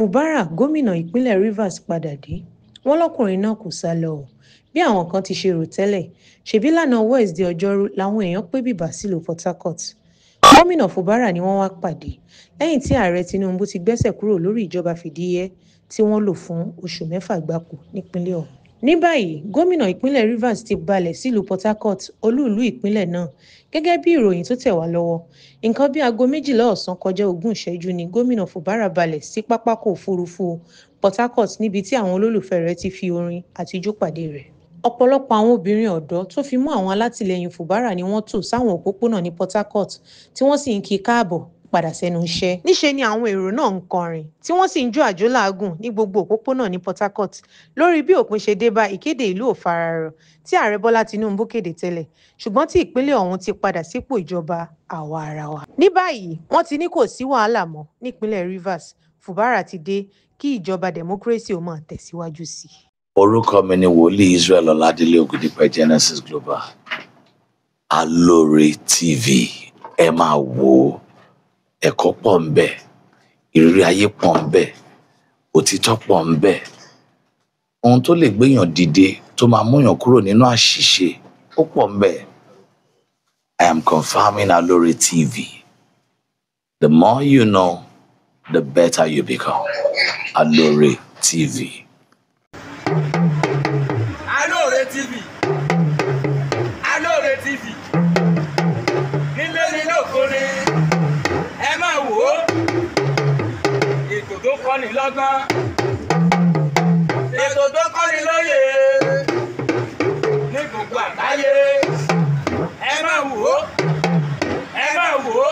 Fubara gómìnà ìpínlẹ̀ Rivers padà dé, wọ́n lọ́kùnrin náà kò sá lọ o. Bí àwọn kan ti ṣe rò tẹ́lẹ̀, ṣebí lánàá Wednesday ọjọ́rú làwọn èèyàn pé bìbà sílùú Port Harcourt. Gómìnà Fubara ni wọ́n wá pàdé lẹ́yìn tí ààrẹ Tinubu ti gbẹ́sẹ̀ kúrò lórí ìjọba fìdíhẹẹ́ tí wọ́n lò fún oṣù 6 gbáko nípínlẹ̀ ọ̀hún. Ní báyìí, gómìnà ìpínlẹ̀ Rivers ti balẹ̀ sílùú Port Harcourt, olú-ìlú ìpínlẹ̀ náà. Gẹ́gẹ́ bí ìròyìn tó tẹ̀ wá lọ́wọ́, nǹkan bí aago 12 ọ̀sán kọjá 20 ìṣẹ́jú ni gómìnà Fubara balẹ̀ sí pápákọ̀ òfurufú Port Harcourt níbi tí àwọn olólùfẹ́ rẹ̀ ti fi orin àti ijó pàdé rẹ̀. Ọ̀pọ̀lọpọ̀ àwọn obìnrin ọ̀dọ́ tó fi mọ́ àwọn alátìlẹyìn Fubara ni wọ́n tò sáwọn òpópónà ní Port Harcourt tí wọ́n sì ń kí i káàbọ̀ padà sẹ́nu iṣẹ́. Níṣe ni àwọn èrò náà ń kọrin tí wọ́n sì ń jó àjò làágùn ní gbogbo òpópónà ní Port Harcourt lórí bí òpin ṣe dé bá ìkéde ìlú òfararọ tí ààrẹ Bọ́lá Tinubu kéde tẹ́lẹ̀, ṣùgbọ́n tí ìpínlẹ̀ ọ̀hún ti padà sípò ìjọba àwa ara wa. Ní báyìí, wọ́n ti ní kò sí wàhálà mọ́ nípínlẹ̀ Rivers. Fubara ti dé kí ìjọba democracy ó máa tẹ̀síwájú sí i. Orúkọ mi ni Wòlíì Israel Ọládélé Ògúndípẹ̀, Genesis Global. Alore TV, ẹ máa wò ó. Ẹ̀kọ́ pọ̀ ń bẹ, ìrírí ayé pọ̀ ń bẹ, òtítọ́ pọ̀ ń bẹ. Ohun tó lè gbéyàn dìde tó máa múyàn kúrò nínú àṣìṣe ó pọ̀ ń bẹ. I am confirming Alore TV. The more you know, the better you become. Alore TV. Alore TV. Alore TV. Nílé nílé òkúre. Ẹ máa wò ó. Ètò tó kọ́ni lọ́gbọ́n. Ètò tó kọ́ni lóye. Ní gbogbo àgbáyé. Ẹ máa wò ó. Ẹ máa wò ó.